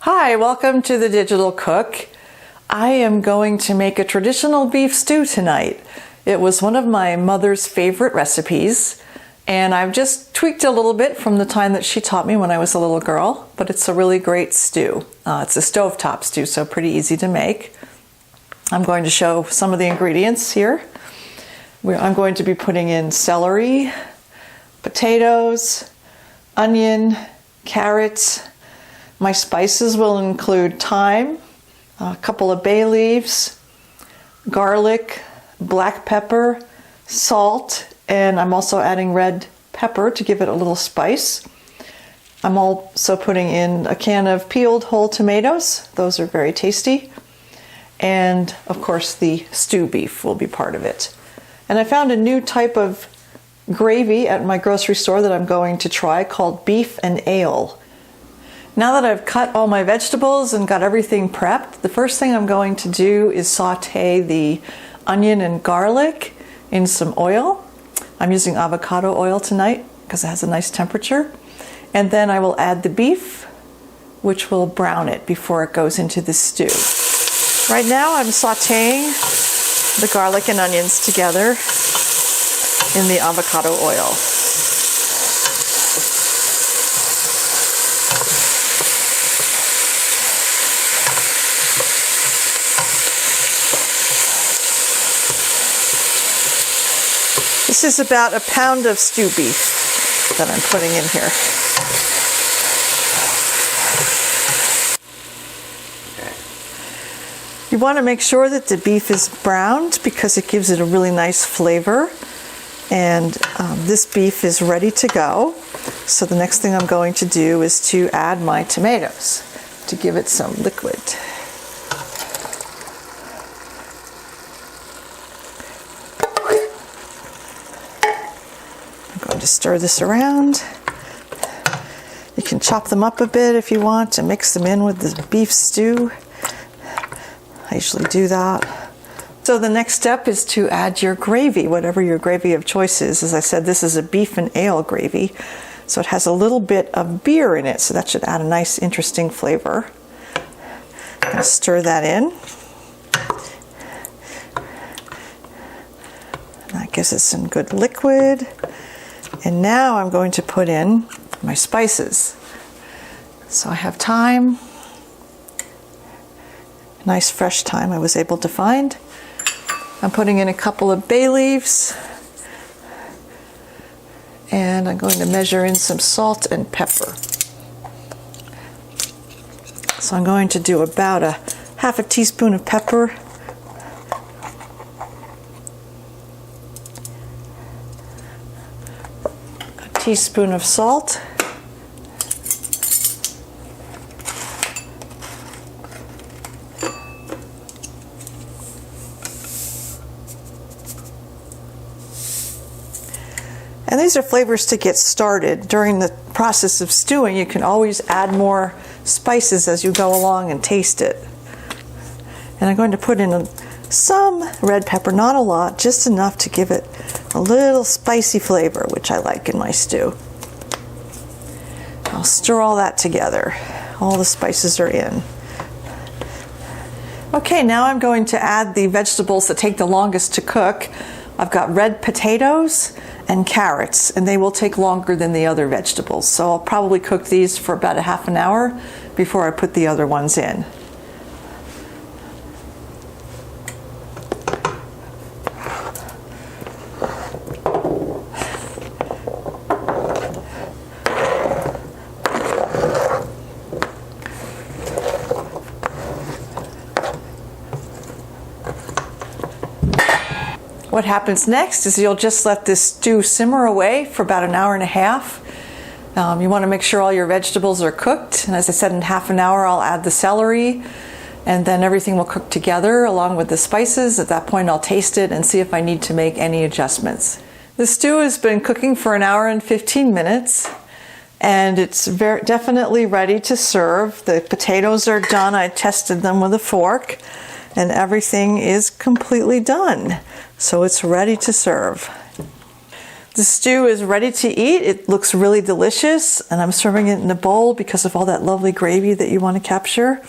Hi, welcome to the Digital Cook. I am going to make a traditional beef stew tonight. It was one of my mother's favorite recipes, and I've just tweaked a little bit from the time that she taught me when I was a little girl, but it's a really great stew. It's a stovetop stew, so pretty easy to make. I'm going to show some of the ingredients here. I'm going to be putting in celery, potatoes, onion, carrots. My spices will include thyme, a couple of bay leaves, garlic, black pepper, salt, and I'm also adding red pepper to give it a little spice. I'm also putting in a can of peeled whole tomatoes. Those are very tasty. And of course the stew beef will be part of it. And I found a new type of gravy at my grocery store that I'm going to try called beef and ale. Now that I've cut all my vegetables and got everything prepped, the first thing I'm going to do is saute the onion and garlic in some oil. I'm using avocado oil tonight because it has a nice temperature. And then I will add the beef, which will brown it before it goes into the stew. Right now I'm sauteing the garlic and onions together in the avocado oil. This is about a pound of stew beef that I'm putting in here. You want to make sure that the beef is browned because it gives it a really nice flavor. And this beef is ready to go. So the next thing I'm going to do is to add my tomatoes to give it some liquid. To stir this around. You can chop them up a bit if you want to mix them in with the beef stew. I usually do that. So the next step is to add your gravy, whatever your gravy of choice is. As I said, this is a beef and ale gravy, so it has a little bit of beer in it, so that should add a nice, interesting flavor. I'm going to stir that in. And that gives it some good liquid. And now I'm going to put in my spices. So I have thyme, nice fresh thyme I was able to find. I'm putting in a couple of bay leaves, and I'm going to measure in some salt and pepper. So I'm going to do about a half a teaspoon of pepper, teaspoon of salt, and these are flavors to get started. During the process of stewing, you can always add more spices as you go along and taste it. And I'm going to put in some red pepper, not a lot, just enough to give it a little spicy flavor, which I like in my stew. I'll stir all that together. All the spices are in. Okay, now I'm going to add the vegetables that take the longest to cook. I've got red potatoes and carrots, and they will take longer than the other vegetables. So I'll probably cook these for about a half an hour before I put the other ones in. What happens next is you'll just let this stew simmer away for about an hour and a half. You want to make sure all your vegetables are cooked, and as I said, in half an hour I'll add the celery, and then everything will cook together along with the spices. At that point I'll taste it and see if I need to make any adjustments. The stew has been cooking for an hour and 15 minutes, and it's definitely ready to serve. The potatoes are done. I tested them with a fork, and everything is completely done. So it's ready to serve. The stew is ready to eat. It looks really delicious, and I'm serving it in a bowl because of all that lovely gravy that you want to capture.